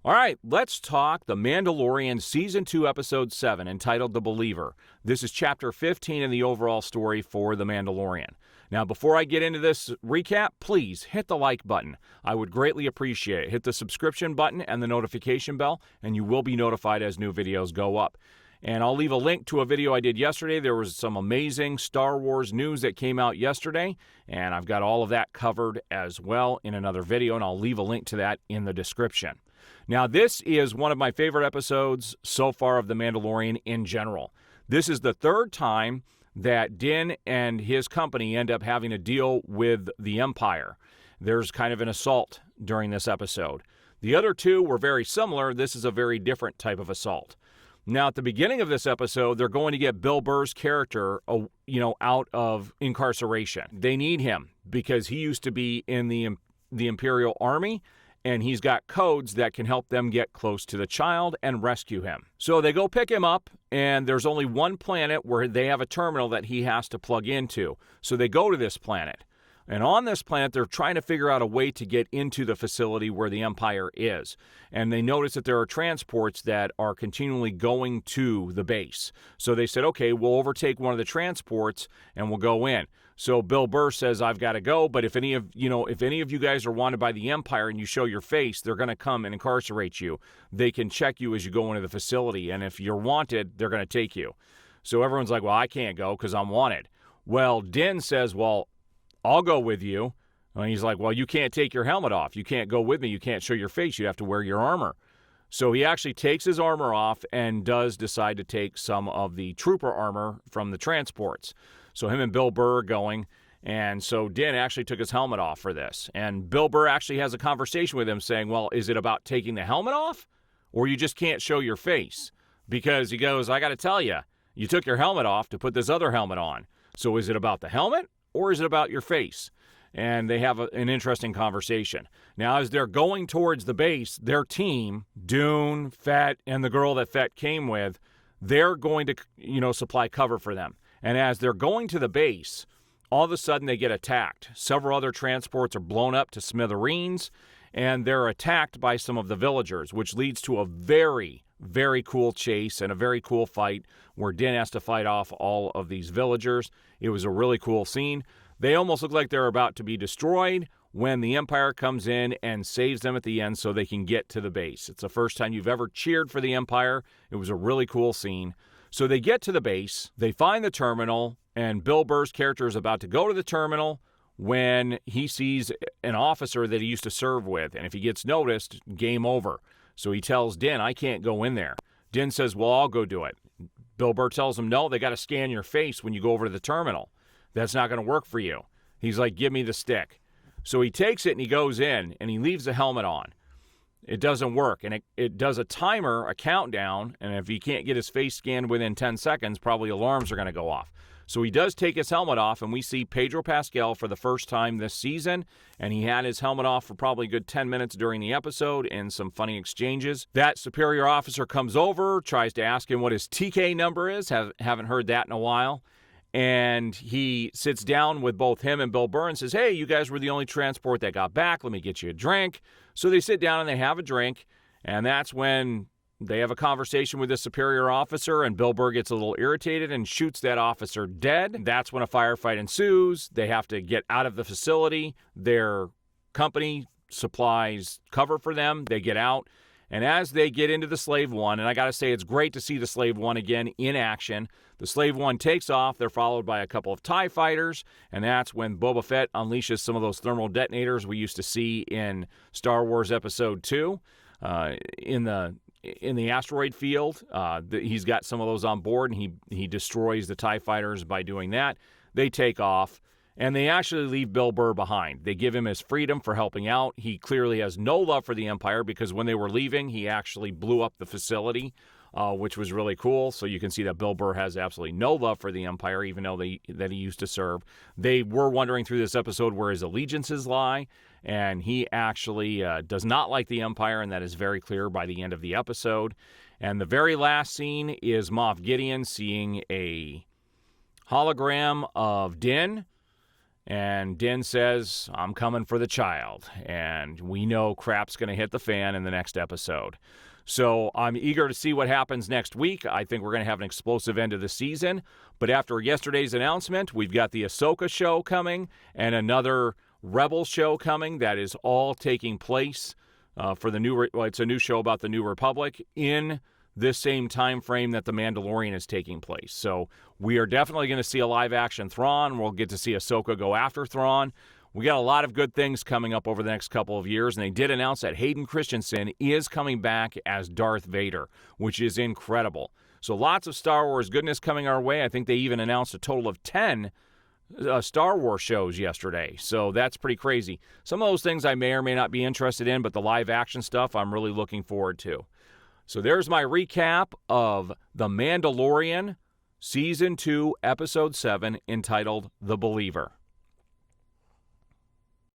All right, let's talk The Mandalorian Season 2, Episode 7, entitled The Believer. This is Chapter 15 in the overall story for The Mandalorian. Now, before I get into this recap, please hit the like button. I would greatly appreciate it. Hit the subscription button and the notification bell, and you will be notified as new videos go up. And I'll leave a link to a video I did yesterday. There was some amazing Star Wars news that came out yesterday, and I've got all of that covered as well in another video, and I'll leave a link to that in the description. Now, this is one of my favorite episodes so far of The Mandalorian in general. This is the third time that Din and his company end up having to deal with the Empire. There's kind of an assault during this episode. The other two were very similar. This is a very different type of assault. Now, at the beginning of this episode, they're going to get Bill Burr's character, out of incarceration. They need him because he used to be in the Imperial Army, and he's got codes that can help them get close to the child and rescue him. So they go pick him up, and there's only one planet where they have a terminal that he has to plug into. So they go to this planet. And on this planet, they're trying to figure out a way to get into the facility where the Empire is. And they notice that there are transports that are continually going to the base. So they said, okay, we'll overtake one of the transports and we'll go in. So Bill Burr says, I've got to go, but if any of you guys are wanted by the Empire and you show your face, they're going to come and incarcerate you. They can check you as you go into the facility, and if you're wanted, they're going to take you. So everyone's like, well, I can't go because I'm wanted. Well, Din says, well, I'll go with you. And he's like, well, you can't take your helmet off. You can't go with me. You can't show your face. You have to wear your armor. So he actually takes his armor off and does decide to take some of the trooper armor from the transports. So him and Bill Burr are going, and so Din actually took his helmet off for this. And Bill Burr actually has a conversation with him saying, well, is it about taking the helmet off, or you just can't show your face? Because he goes, I got to tell you, you took your helmet off to put this other helmet on. So is it about the helmet, or is it about your face? And they have an interesting conversation. Now, as they're going towards the base, their team, Dune, Fett, and the girl that Fett came with, they're going to, supply cover for them. And as they're going to the base, all of a sudden they get attacked. Several other transports are blown up to smithereens, and they're attacked by some of the villagers, which leads to a very, very cool chase and a very cool fight where Din has to fight off all of these villagers. It was a really cool scene. They almost look like they're about to be destroyed when the Empire comes in and saves them at the end so they can get to the base. It's the first time you've ever cheered for the Empire. It was a really cool scene. So they get to the base, they find the terminal, and Bill Burr's character is about to go to the terminal when he sees an officer that he used to serve with. And if he gets noticed, game over. So he tells Din, I can't go in there. Din says, well, I'll go do it. Bill Burr tells him, no, they got to scan your face when you go over to the terminal. That's not going to work for you. He's like, give me the stick. So he takes it and he goes in and he leaves the helmet on. It doesn't work, and it does a timer, a countdown, and if he can't get his face scanned within 10 seconds, probably alarms are going to go off. So he does take his helmet off, and we see Pedro Pascal for the first time this season, and he had his helmet off for probably a good 10 minutes during the episode in some funny exchanges. That superior officer comes over, tries to ask him what his TK number is, haven't heard that in a while, and he sits down with both him and Bill Burr and says, hey, you guys were the only transport that got back. Let me get you a drink. So they sit down and they have a drink, and that's when they have a conversation with the superior officer, and Bill Burr gets a little irritated and shoots that officer dead. That's when a firefight ensues. They have to get out of the facility. Their company supplies cover for them. They get out. And as they get into the Slave One, and I got to say it's great to see the Slave One again in action. The Slave One takes off. They're followed by a couple of TIE fighters, and that's when Boba Fett unleashes some of those thermal detonators we used to see in Star Wars Episode 2 in the asteroid field. He's got some of those on board, and he destroys the TIE fighters by doing that. They take off. And they actually leave Bill Burr behind. They give him his freedom for helping out. He clearly has no love for the Empire because when they were leaving, he actually blew up the facility, which was really cool. So you can see that Bill Burr has absolutely no love for the Empire, even though that he used to serve. They were wondering through this episode where his allegiances lie, and he actually does not like the Empire, and that is very clear by the end of the episode. And the very last scene is Moff Gideon seeing a hologram of Din. And Din says, I'm coming for the child. And we know crap's going to hit the fan in the next episode. So I'm eager to see what happens next week. I think we're going to have an explosive end of the season. But after yesterday's announcement, we've got the Ahsoka show coming and another Rebel show coming that is all taking place for the new. It's a new show about the New Republic in this same time frame that The Mandalorian is taking place. So we are definitely going to see a live-action Thrawn. We'll get to see Ahsoka go after Thrawn. We got a lot of good things coming up over the next couple of years, and they did announce that Hayden Christensen is coming back as Darth Vader, which is incredible. So lots of Star Wars goodness coming our way. I think they even announced a total of 10 Star Wars shows yesterday, so that's pretty crazy. Some of those things I may or may not be interested in, but the live-action stuff I'm really looking forward to. So there's my recap of The Mandalorian, Season 2, Episode 7, entitled The Believer.